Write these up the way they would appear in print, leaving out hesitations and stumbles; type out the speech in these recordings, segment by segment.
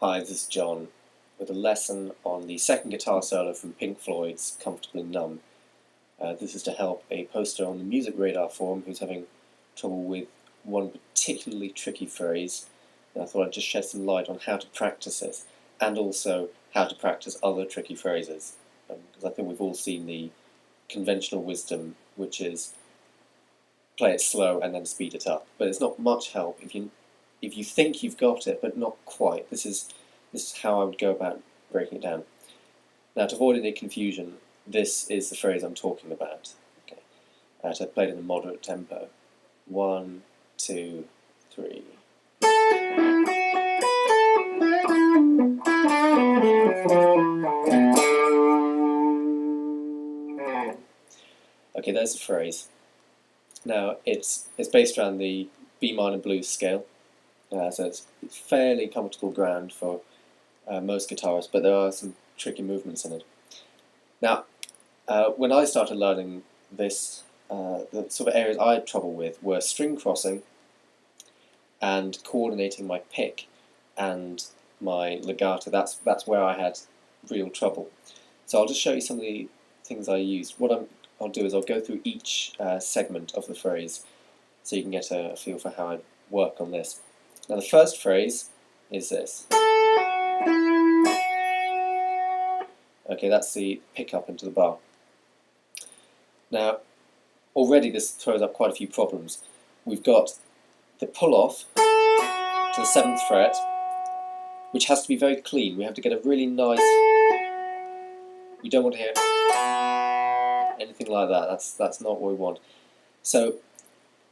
Hi, this is John with a lesson on the second guitar solo from Pink Floyd's Comfortably Numb. This is to help a poster on the Music Radar forum who's having trouble with one particularly tricky phrase. And I thought I'd just shed some light on how to practice it and also how to practice other tricky phrases. Because I think we've all seen the conventional wisdom, which is play it slow and then speed it up. But it's not much help if you think you've got it, but not quite. This is how I would go about breaking it down. Now, to avoid any confusion, this is the phrase I'm talking about. Okay. So I played in a moderate tempo. 1, 2, 3. Okay, there's the phrase. Now, it's based around the B minor blues scale. So it's fairly comfortable ground for most guitarists, but there are some tricky movements in it. Now, when I started learning this, the sort of areas I had trouble with were string crossing and coordinating my pick and my legato. That's where I had real trouble. So I'll just show you some of the things I used. What I'll do is I'll go through each segment of the phrase so you can get a feel for how I work on this. Now the first phrase is this. Okay, that's the pickup into the bar. Now, already this throws up quite a few problems. We've got the pull-off to the 7th fret, which has to be very clean. We have to get a really nice... We don't want to hear anything like that. That's not what we want. So,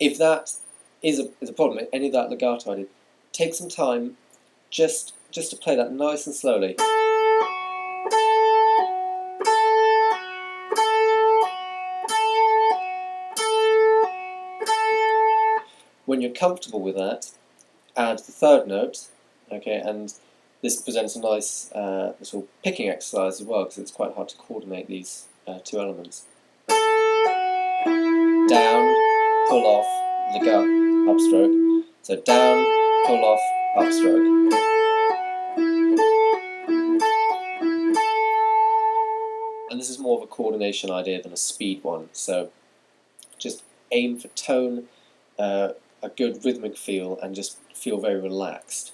if that is a problem, any of that legato I did, take some time just to play that nice and slowly. When you're comfortable with that, add the 3rd note, okay, and this presents a nice little picking exercise as well, because it's quite hard to coordinate these two elements. Down, pull off, legato, upstroke. So down, pull off, upstroke. And this is more of a coordination idea than a speed one, so just aim for tone, a good rhythmic feel, and just feel very relaxed.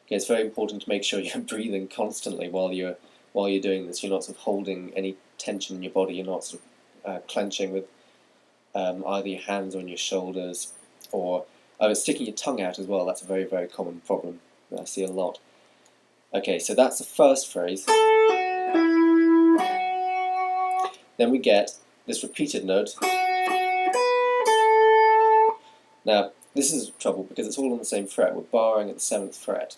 Okay, it's very important to make sure you're breathing constantly while you're doing this. You're not sort of holding any tension in your body. You're not sort of clenching with either your hands on your shoulders, or sticking your tongue out as well. That's a very, very common problem that I see a lot. Okay, so that's the first phrase. Then we get this repeated note. Now, this is trouble because it's all on the same fret. We're barring at the 7th fret.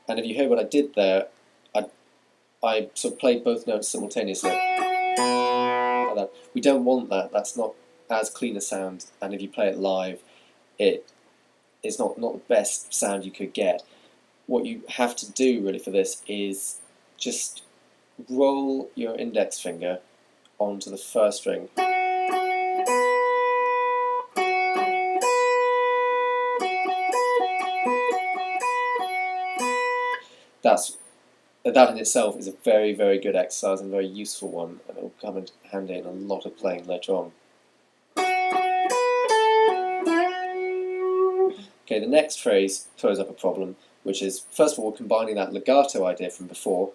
And if you hear what I did there, I sort of played both notes simultaneously. Like that. We don't want that. That's not as clean a sound, and if you play it live, it is not the best sound you could get. What you have to do really for this is just roll your index finger onto the 1st string. That in itself is a very, very good exercise and a very useful one, and it will come in handy in a lot of playing later on. Okay, the next phrase throws up a problem, which is, first of all, combining that legato idea from before,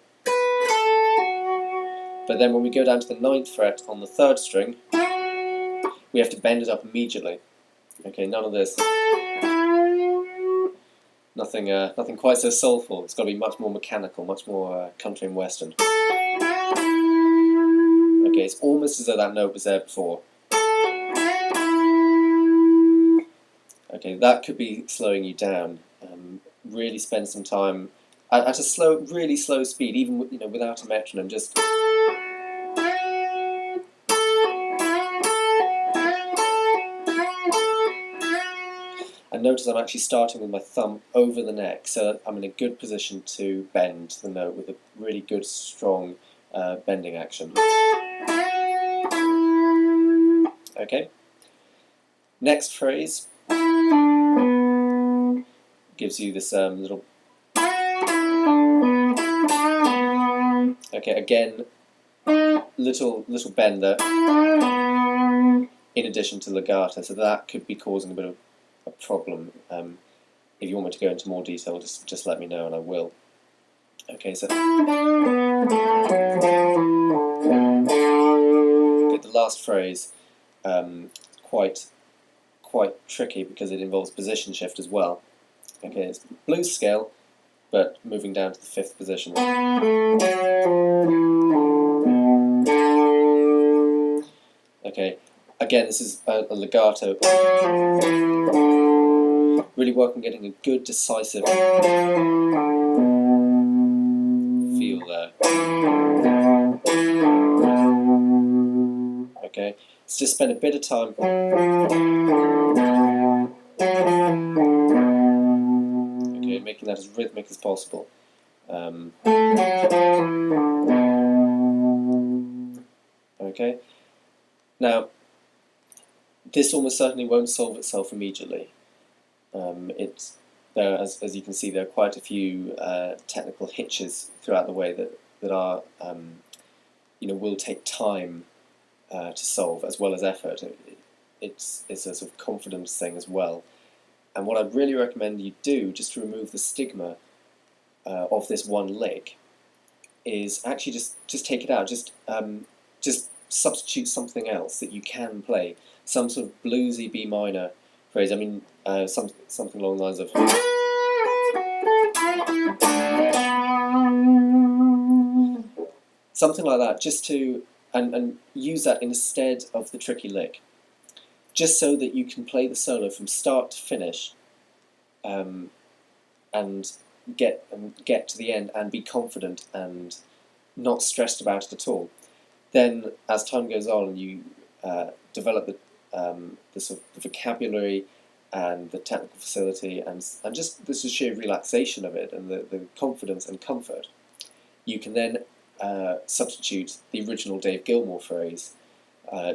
but then when we go down to the 9th fret on the 3rd string, we have to bend it up immediately. Okay, none of this. Nothing quite so soulful. It's got to be much more mechanical, much more country and western. Okay, it's almost as though that note was there before. Okay, that could be slowing you down. Really spend some time at a really slow speed, even without a metronome. Just. And notice I'm actually starting with my thumb over the neck, so that I'm in a good position to bend the note with a really good, strong bending action. Okay. Next phrase gives you this little... Okay, again, little bend there, in addition to legato, so that could be causing a bit of a problem. If you want me to go into more detail, just let me know and I will. Okay, so... Okay, the last phrase, quite tricky because it involves position shift as well. Okay, it's blues scale, but moving down to the 5th position. Okay, again, this is a legato. Really work on getting a good, decisive feel there. Okay, let's just spend a bit of time making that as rhythmic as possible. Okay, now this almost certainly won't solve itself immediately. As you can see, there are quite a few technical hitches throughout the way that are will take time to solve as well as effort. It's a sort of confidence thing as well. And what I'd really recommend you do, just to remove the stigma of this one lick, is actually just take it out. Just substitute something else that you can play. Some sort of bluesy B minor phrase. I mean, something along the lines of... something like that, just to... and use that instead of the tricky lick. Just so that you can play the solo from start to finish, and get to the end and be confident and not stressed about it at all. Then, as time goes on, and you develop the sort of the vocabulary and the technical facility and just the sheer relaxation of it and the confidence and comfort, you can then substitute the original Dave Gilmour phrase.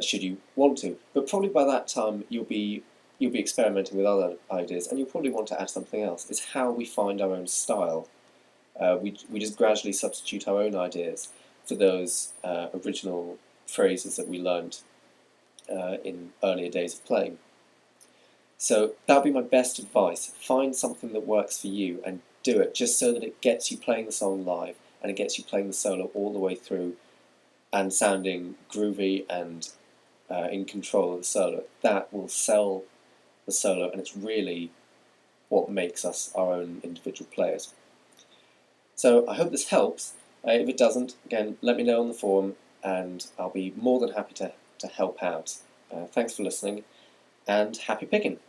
Should you want to, but probably by that time you'll be experimenting with other ideas, and you'll probably want to add something else. It's how we find our own style. We just gradually substitute our own ideas for those original phrases that we learned in earlier days of playing. So that would be my best advice. Find something that works for you and do it, just so that it gets you playing the song live and it gets you playing the solo all the way through and sounding groovy and in control of the solo. That will sell the solo, and it's really what makes us our own individual players. So I hope this helps. If it doesn't, again, let me know on the forum and I'll be more than happy to help out. Thanks for listening, and happy picking!